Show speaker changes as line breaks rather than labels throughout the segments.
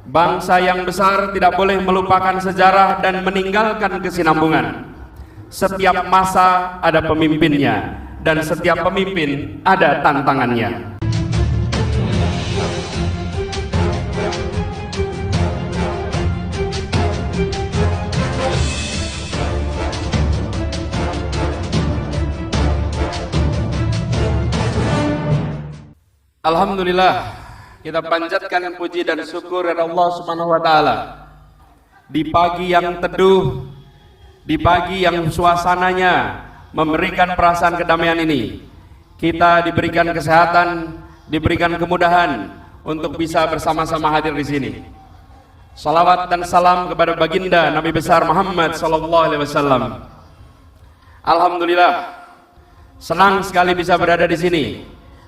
Bangsa yang besar tidak boleh melupakan sejarah dan meninggalkan kesinambungan. Setiap masa ada pemimpinnya, dan setiap pemimpin ada tantangannya. Alhamdulillah, kita panjatkan puji dan syukur kepada Allah Subhanahu wa taala. Di pagi yang teduh, di pagi yang suasananya memberikan perasaan kedamaian ini, kita diberikan kesehatan, diberikan kemudahan untuk bisa bersama-sama hadir di sini. Salawat dan salam kepada baginda Nabi besar Muhammad sallallahu alaihi wasallam. Alhamdulillah, senang sekali bisa berada di sini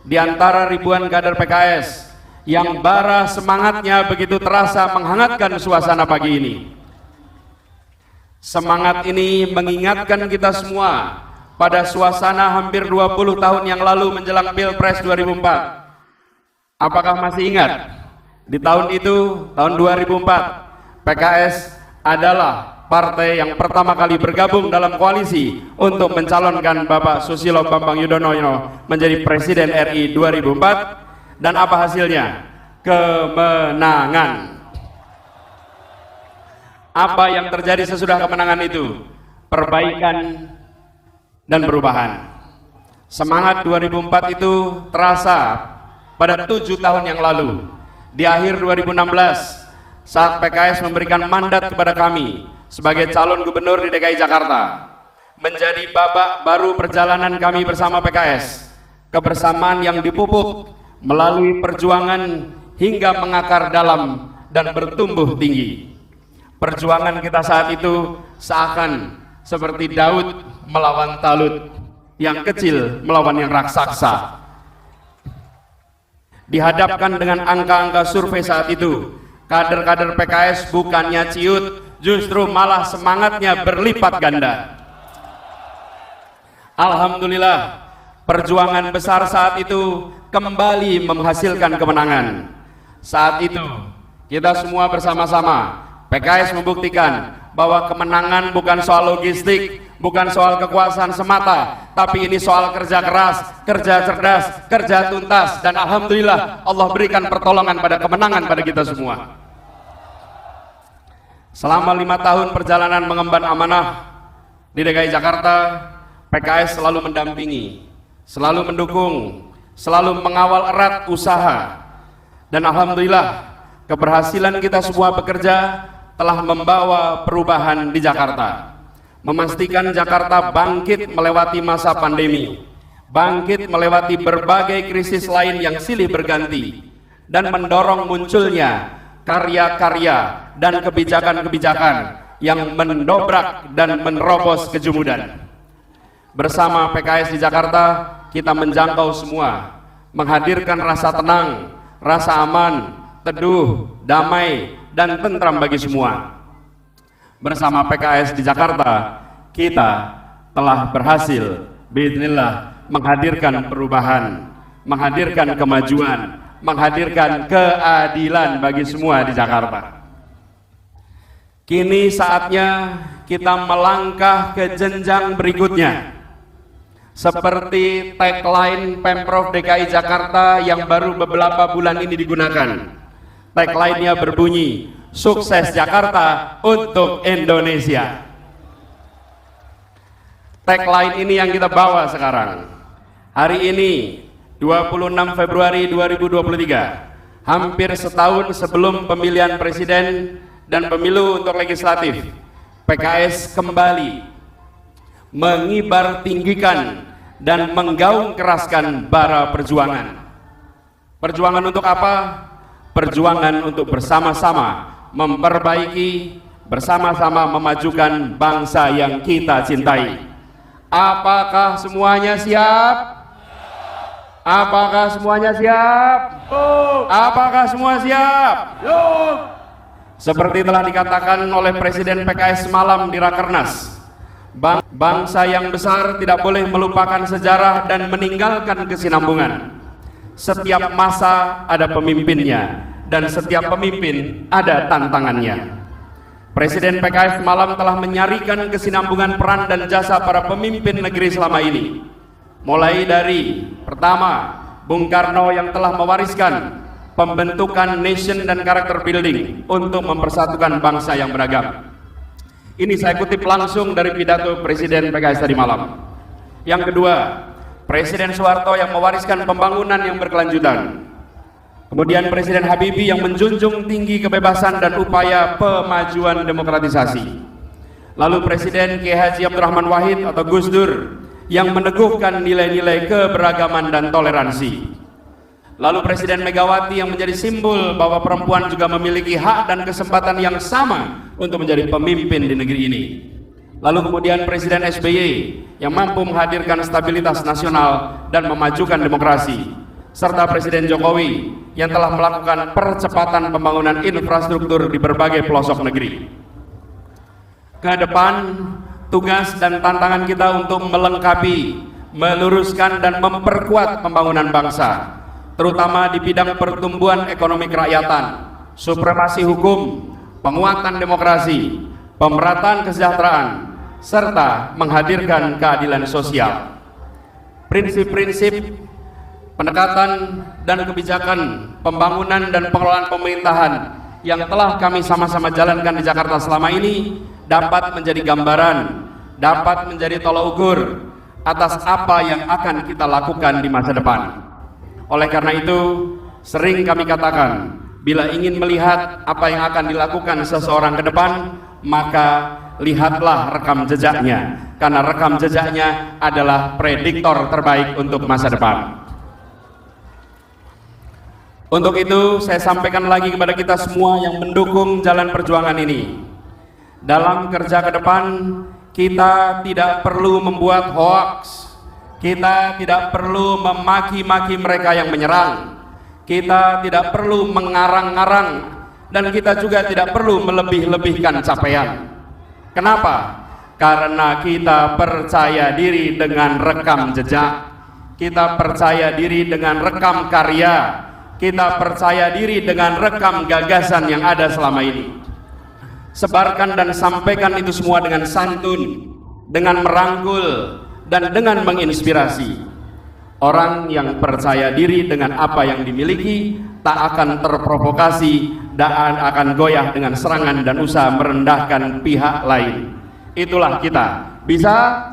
di antara ribuan kader PKS yang bara semangatnya begitu terasa menghangatkan suasana pagi ini. Semangat ini mengingatkan kita semua pada suasana hampir 20 tahun yang lalu menjelang Pilpres 2004. Apakah masih ingat? Di tahun itu, tahun 2004, PKS adalah partai yang pertama kali bergabung dalam koalisi untuk mencalonkan Bapak Susilo Bambang Yudhoyono menjadi Presiden RI 2004. Dan apa hasilnya? Kemenangan. Apa yang terjadi sesudah kemenangan itu? Perbaikan dan perubahan. Semangat 2004 itu terasa pada 7 tahun yang lalu. Di akhir 2016, saat PKS memberikan mandat kepada kami sebagai calon gubernur di DKI Jakarta, menjadi babak baru perjalanan kami bersama PKS. Kebersamaan yang dipupuk melalui perjuangan hingga mengakar dalam dan bertumbuh tinggi. Perjuangan kita saat itu seakan seperti Daud melawan Talut, yang kecil melawan yang raksasa. Dihadapkan dengan angka-angka survei saat itu, kader-kader PKS bukannya ciut, justru malah semangatnya berlipat ganda. Alhamdulillah, perjuangan besar saat itu kembali menghasilkan kemenangan. Saat itu kita semua bersama-sama, PKS membuktikan bahwa kemenangan bukan soal logistik, bukan soal kekuasaan semata, tapi ini soal kerja keras, kerja cerdas, kerja tuntas. Dan alhamdulillah Allah berikan pertolongan pada kemenangan pada kita semua. Selama 5 tahun perjalanan mengemban amanah di DKI Jakarta, PKS selalu mendampingi, selalu mendukung, selalu mengawal erat usaha. Dan alhamdulillah keberhasilan kita semua bekerja telah membawa perubahan di Jakarta, memastikan Jakarta bangkit melewati masa pandemi, bangkit melewati berbagai krisis lain yang silih berganti, dan mendorong munculnya karya-karya dan kebijakan-kebijakan yang mendobrak dan menerobos kejumudan. Bersama PKS di Jakarta, kita menjangkau semua, menghadirkan rasa tenang, rasa aman, teduh, damai, dan tentram bagi semua. Bersama PKS di Jakarta, kita telah berhasil biidznillah menghadirkan perubahan, menghadirkan kemajuan, menghadirkan keadilan bagi semua di Jakarta. Kini saatnya kita melangkah ke jenjang berikutnya, seperti tagline Pemprov DKI Jakarta yang baru beberapa bulan ini digunakan. Tagline-nya berbunyi, sukses Jakarta untuk Indonesia. Tagline ini yang kita bawa sekarang. Hari ini 26 Februari 2023, hampir setahun sebelum pemilihan presiden dan pemilu untuk legislatif, PKS kembali mengibar tinggikan dan menggaung keraskan bara perjuangan. Perjuangan untuk apa? Perjuangan untuk bersama-sama memperbaiki, bersama-sama memajukan bangsa yang kita cintai. Apakah semuanya siap? Apakah semuanya siap? Apakah semua siap? Seperti telah dikatakan oleh Presiden PKS semalam di Rakernas, bangsa yang besar tidak boleh melupakan sejarah dan meninggalkan kesinambungan. Setiap masa ada pemimpinnya, dan setiap pemimpin ada tantangannya. Presiden PKS semalam telah menyarikan kesinambungan peran dan jasa para pemimpin negeri selama ini. Mulai dari pertama, Bung Karno yang telah mewariskan pembentukan nation dan character building untuk mempersatukan bangsa yang beragam. Ini saya kutip langsung dari pidato Presiden PKS tadi malam. Yang kedua, Presiden Soeharto yang mewariskan pembangunan yang berkelanjutan. Kemudian Presiden Habibie yang menjunjung tinggi kebebasan dan upaya pemajuan demokratisasi. Lalu Presiden Kiai Haji Abdurrahman Wahid atau Gus Dur yang meneguhkan nilai-nilai keberagaman dan toleransi. Lalu Presiden Megawati yang menjadi simbol bahwa perempuan juga memiliki hak dan kesempatan yang sama untuk menjadi pemimpin di negeri ini. Lalu kemudian Presiden SBY yang mampu menghadirkan stabilitas nasional dan memajukan demokrasi. Serta Presiden Jokowi yang telah melakukan percepatan pembangunan infrastruktur di berbagai pelosok negeri. Ke depan, tugas dan tantangan kita untuk melengkapi, meluruskan dan memperkuat pembangunan bangsa, terutama di bidang pertumbuhan ekonomi kerakyatan, supremasi hukum, penguatan demokrasi, pemerataan kesejahteraan, serta menghadirkan keadilan sosial. Prinsip-prinsip pendekatan dan kebijakan pembangunan dan pengelolaan pemerintahan yang telah kami sama-sama jalankan di Jakarta selama ini dapat menjadi gambaran, dapat menjadi tolak ukur atas apa yang akan kita lakukan di masa depan. Oleh karena itu, sering kami katakan, bila ingin melihat apa yang akan dilakukan seseorang ke depan, maka lihatlah rekam jejaknya, karena rekam jejaknya adalah prediktor terbaik untuk masa depan. Untuk itu saya sampaikan lagi kepada kita semua yang mendukung jalan perjuangan ini. Dalam kerja ke depan, kita tidak perlu membuat hoaks, kita tidak perlu memaki-maki mereka yang menyerang, kita tidak perlu mengarang-ngarang, dan kita juga tidak perlu melebih-lebihkan capaian. Kenapa? Karena kita percaya diri dengan rekam jejak, kita percaya diri dengan rekam karya, kita percaya diri dengan rekam gagasan yang ada selama ini. Sebarkan dan sampaikan itu semua dengan santun, dengan merangkul, dan dengan menginspirasi. Orang yang percaya diri dengan apa yang dimiliki tak akan terprovokasi dan akan goyah dengan serangan dan usaha merendahkan pihak lain. Itulah kita. Bisa?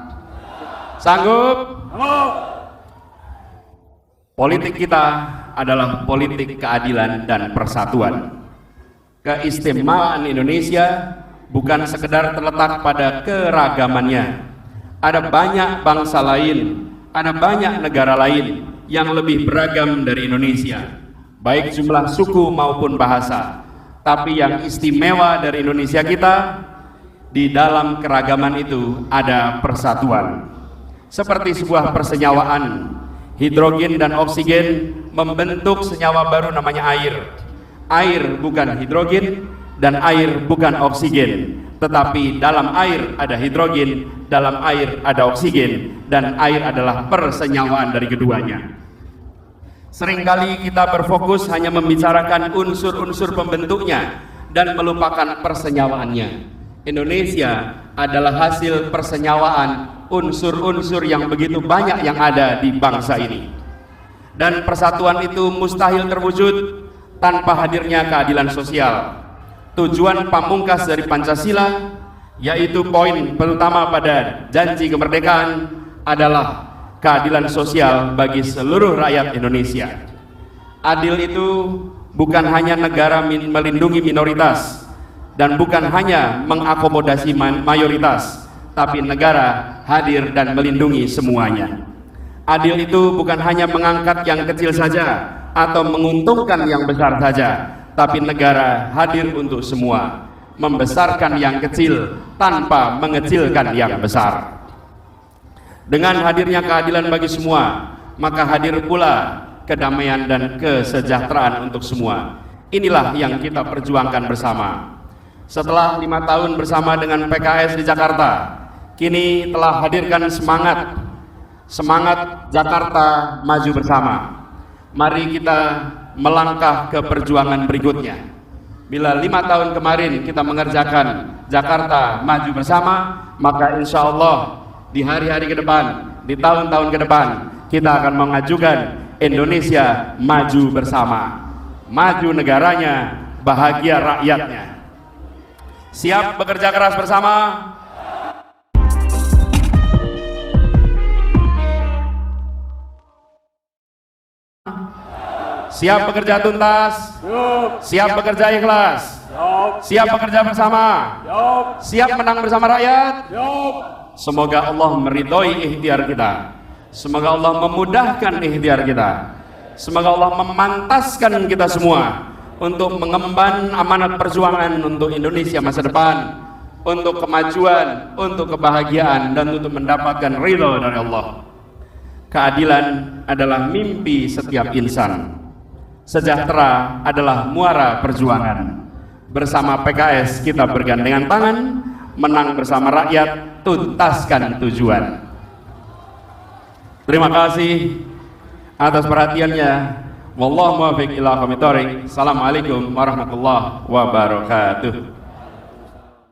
Sanggup? Politik kita adalah politik keadilan dan persatuan. Keistimewaan Indonesia bukan sekedar terletak pada keragamannya. Ada banyak bangsa lain, ada banyak negara lain yang lebih beragam dari Indonesia, baik jumlah suku maupun bahasa. Tapi yang istimewa dari Indonesia kita, di dalam keragaman itu ada persatuan. Seperti sebuah persenyawaan, hidrogen dan oksigen membentuk senyawa baru namanya air. Air bukan hidrogen dan air bukan oksigen, tetapi dalam air ada hidrogen, dalam air ada oksigen, dan air adalah persenyawaan dari keduanya. Seringkali kita berfokus hanya membicarakan unsur-unsur pembentuknya dan melupakan persenyawaannya. Indonesia adalah hasil persenyawaan unsur-unsur yang begitu banyak yang ada di bangsa ini. Dan persatuan itu mustahil terwujud tanpa hadirnya keadilan sosial. Tujuan pamungkas dari Pancasila, yaitu poin pertama pada janji kemerdekaan, adalah keadilan sosial bagi seluruh rakyat Indonesia. Adil itu bukan hanya negara melindungi minoritas dan bukan hanya mengakomodasi mayoritas, tapi negara hadir dan melindungi semuanya. Adil itu bukan hanya mengangkat yang kecil saja atau menguntungkan yang besar saja, tapi negara hadir untuk semua, membesarkan yang kecil tanpa mengecilkan yang besar. Dengan hadirnya keadilan bagi semua, maka hadir pula kedamaian dan kesejahteraan untuk semua. Inilah yang kita perjuangkan bersama. Setelah 5 tahun bersama dengan PKS di Jakarta, kini telah hadirkan semangat Jakarta maju bersama. Mari kita melangkah ke perjuangan berikutnya. Bila 5 tahun kemarin kita mengerjakan Jakarta Maju Bersama, maka insya Allah di hari-hari ke depan, di tahun-tahun ke depan, kita akan mengajukan Indonesia Maju Bersama. Maju negaranya, bahagia rakyatnya. Siap bekerja keras bersama? Siap bekerja tuntas? Siap bekerja ikhlas? Siap bekerja bersama? Siap menang bersama rakyat? Semoga Allah meridhoi ikhtiar kita. Semoga Allah memudahkan ikhtiar kita. Semoga Allah memantaskan kita semua untuk mengemban amanat perjuangan untuk Indonesia masa depan, untuk kemajuan, untuk kebahagiaan, dan untuk mendapatkan ridho dari Allah. Keadilan adalah mimpi setiap insan. Sejahtera adalah muara perjuangan. Bersama PKS kita bergandengan tangan, menang bersama rakyat, tuntaskan tujuan. Terima kasih atas perhatiannya. Wallahu muwaffiq ila aqwamit thoriq. Assalamualaikum warahmatullahi wabarakatuh.